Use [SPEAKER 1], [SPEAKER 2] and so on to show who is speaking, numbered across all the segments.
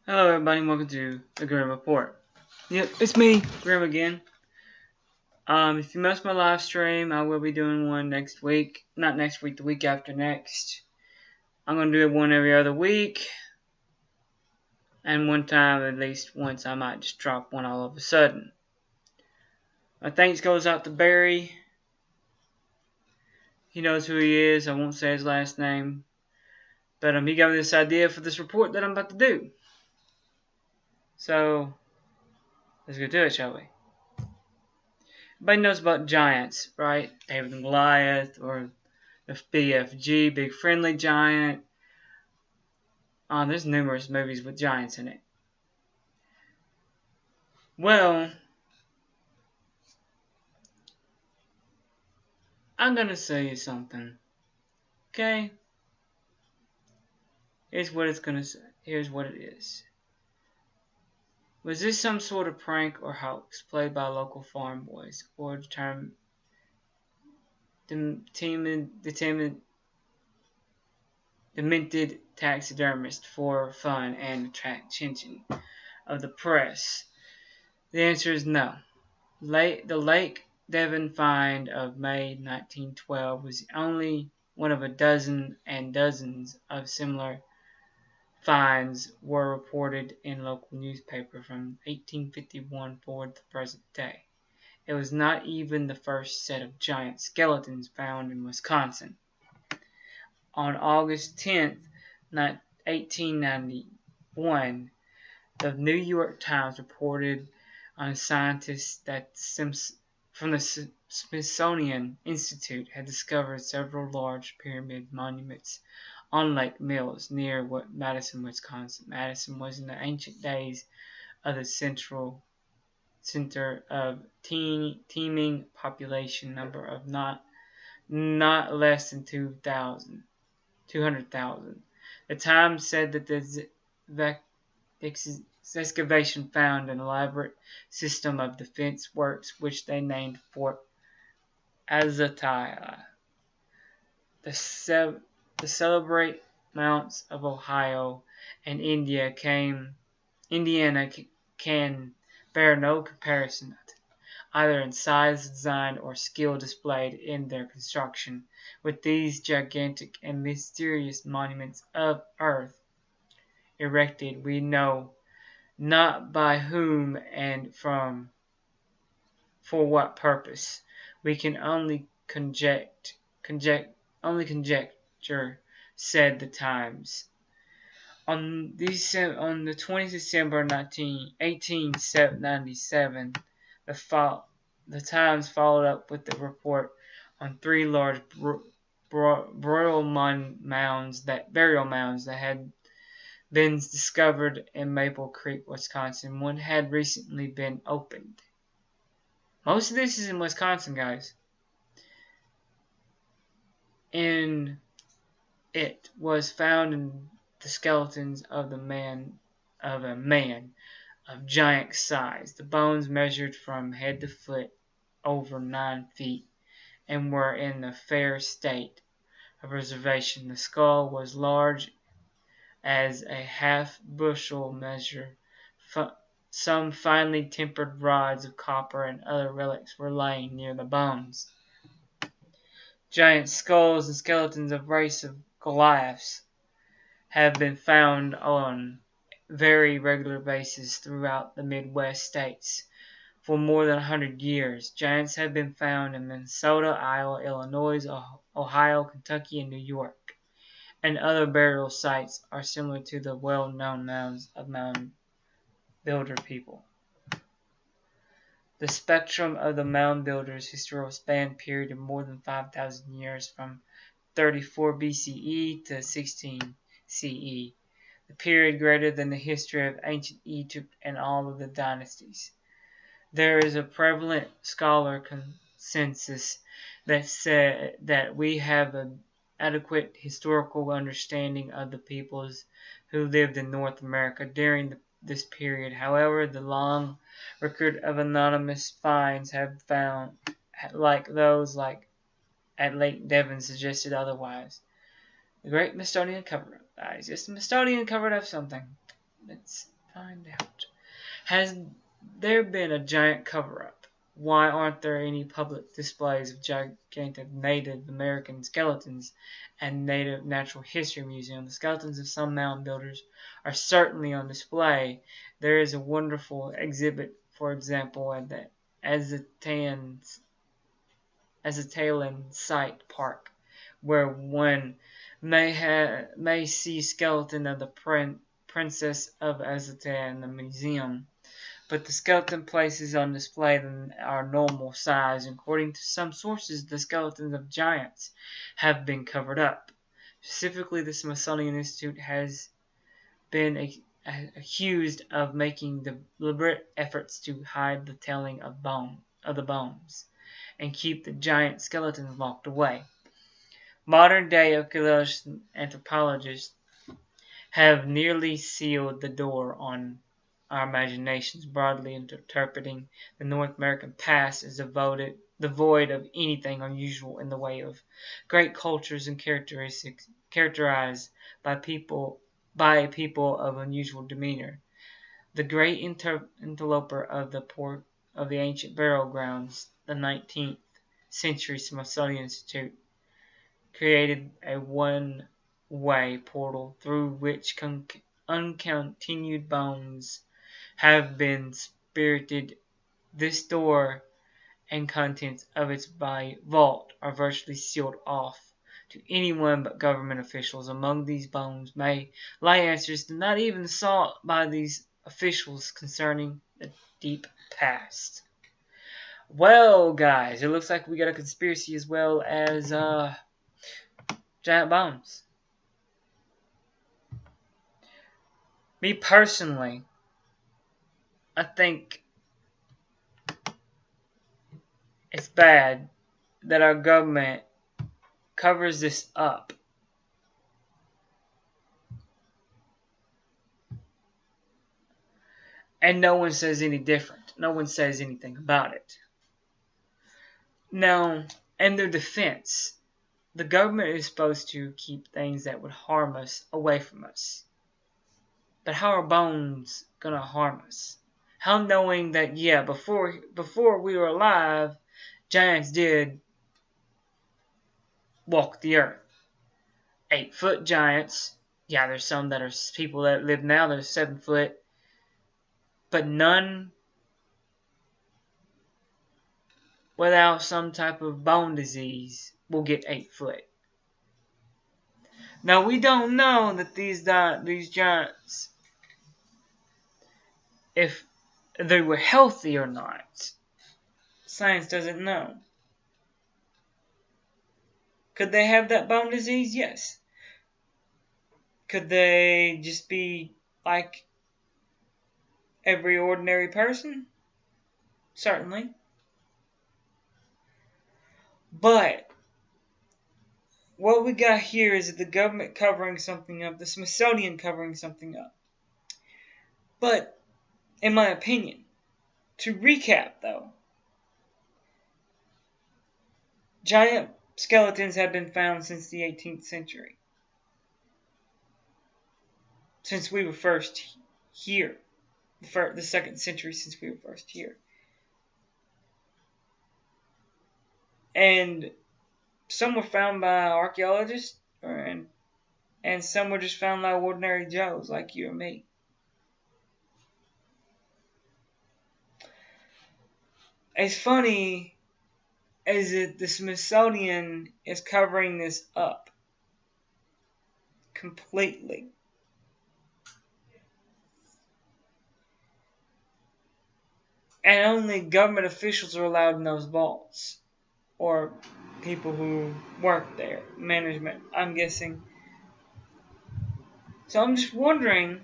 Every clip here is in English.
[SPEAKER 1] Hello everybody, and welcome to the Grim Report. Yep, it's me, Grim again. If you missed my live stream, I will be doing one next week. Not next week, the week after next. I'm going to do one every other week. And one time, at least once, I might just drop one all of a sudden. My thanks goes out to Barry. He knows who he is. I won't say his last name. But he gave me this idea for this report that I'm about to do. So, let's go do it, shall we? Everybody knows about giants, right? David and Goliath, or the BFG, Big Friendly Giant. There's numerous movies with giants in it. Well, I'm gonna say you something. Okay? Here's what it's gonna say. Here's what it is. Was this some sort of prank or hoax played by local farm boys, or determined demented taxidermist for fun and attraction of the press? The answer is no. The Lake Devon find of May 1912 was only one of a dozen, and dozens of similar finds were reported in local newspapers from 1851 forward to the present day. It was not even the first set of giant skeletons found in Wisconsin. On August 10th, 1891, the New York Times reported on scientists that from the Smithsonian Institute had discovered several large pyramid monuments on Lake Mills near Madison, Wisconsin. Madison was in the ancient days of the center of teeming population number of not less than 200,000. The Times said that the excavation found an elaborate system of defense works which they named Fort Azatiah. The celebrate mounts of Ohio and Indiana can bear no comparison, either in size, design, or skill displayed in their construction, with these gigantic and mysterious monuments of earth erected, we know not by whom and for what purpose. We can only conjecture, said the Times. On the 20th of December 1897, the Times followed up with the report on three large burial mounds that had been discovered in Maple Creek, Wisconsin. One had recently been opened. Most of this is in Wisconsin, guys. In it was found in the skeletons of a man of giant size. The bones measured from head to foot over 9 feet and were in a fair state of preservation. The skull was large as a half-bushel measure. Some finely tempered rods of copper and other relics were lying near the bones. Giant skulls and skeletons of race of Goliaths have been found on very regular basis throughout the Midwest states for more than 100 years. Giants have been found in Minnesota, Iowa, Illinois, Ohio, Kentucky, and New York. And other burial sites are similar to the well-known mounds of mound builder people. The spectrum of the mound builders' historical span period of more than 5,000 years, from 34 BCE to 16 CE, the period greater than the history of ancient Egypt and all of the dynasties. There is a prevalent scholar consensus that said that we have an adequate historical understanding of the peoples who lived in North America during this period. However, the long record of anonymous finds have found, like those at Lake Devon, suggested otherwise. The Great Mastonian Cover-Up, guys. It's the Mastonian cover-up something. It's Find out. Has there been a giant cover-up? Why aren't there any public displays of gigantic Native American skeletons and Native Natural History Museum? The skeletons of some mound builders are certainly on display. There is a wonderful exhibit, for example, at the Aztecan Site Park, where one may see skeleton of the Princess of Azteca in the museum. But the skeleton places on display are normal size. According to some sources, the skeletons of giants have been covered up. Specifically, the Smithsonian Institute has been accused of making deliberate efforts to hide the telling of the bones and keep the giant skeletons locked away. Modern-day archaeologists and anthropologists have nearly sealed the door on our imaginations, broadly interpreting the North American past as devoid of anything unusual in the way of great cultures and characteristics characterized by a people of unusual demeanor. The great interloper of the ancient burial grounds, the 19th century Smithsonian Institute, created a one-way portal through which uncontinued bones have been spirited. This door and contents of its vault are virtually sealed off to anyone but government officials. Among these bones may lie answers not even sought by these officials concerning the deep past. Well, guys, it looks like we got a conspiracy as well as giant bones. Me personally, I think it's bad that our government covers this up. And no one says any different. No one says anything about it. Now, in their defense, the government is supposed to keep things that would harm us away from us. But how are bones going to harm us? How knowing that, yeah, before we were alive, giants did walk the earth. 8-foot giants. Yeah, there's some that are people that live now that are 7 foot. But none without some type of bone disease will get 8 foot. Now, we don't know that these giants, if they were healthy or not. Science doesn't know. Could they have that bone disease? Yes. Could they just be like every ordinary person? Certainly. But what we got here is the government covering something up, the Smithsonian covering something up. But, in my opinion, to recap though, giant skeletons have been found since the 18th century. Since we were first here. For the 2nd century since we were first here. And some were found by archaeologists, and some were just found by ordinary Joes like you or me. As funny as the Smithsonian is covering this up completely. And only government officials are allowed in those vaults. Or people who work there. Management, I'm guessing. So I'm just wondering,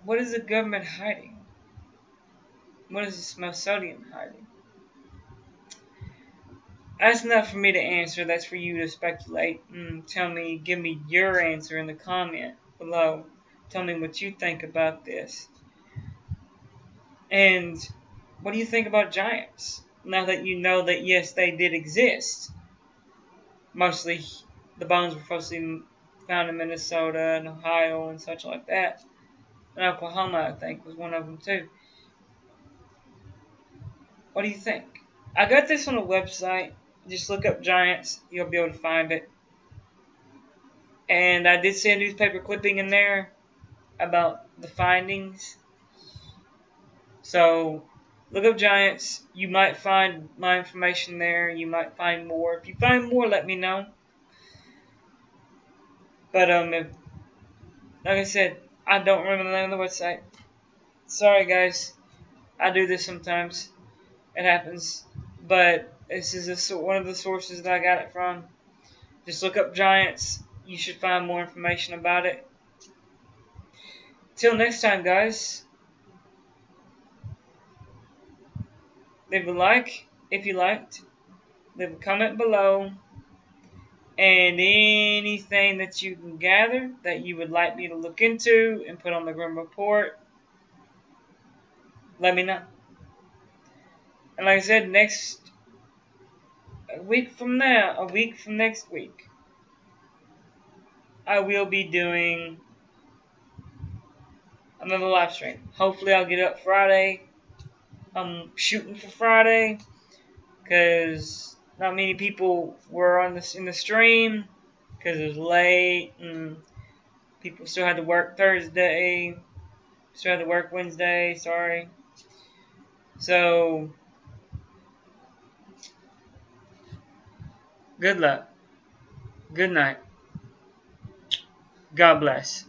[SPEAKER 1] what is the government hiding? What is the Smithsonian hiding? That's not for me to answer. That's for you to speculate and give me your answer in the comment below. Tell me what you think about this. And what do you think about giants? Now that you know that, yes, they did exist. Mostly, the bones were mostly found in Minnesota and Ohio and such like that. And Oklahoma, I think, was one of them too. What do you think? I got this on a website. Just look up giants. You'll be able to find it. And I did see a newspaper clipping in there about the findings. So look up giants. You might find my information there. You might find more. If you find more, let me know. But like I said, I don't remember the name of the website. Sorry, guys. I do this sometimes. It happens. But this is one of the sources that I got it from. Just look up giants. You should find more information about it. Till next time, guys. Leave a like if you liked. Leave a comment below. And anything that you can gather that you would like me to look into and put on the Grim Report, let me know. And like I said, a week from next week, I will be doing another live stream. Hopefully I'll get up Friday. I'm shooting for Friday because not many people were in the stream because it was late and people still had to work Thursday. Still had to work Wednesday. Sorry. So good luck. Good night. God bless.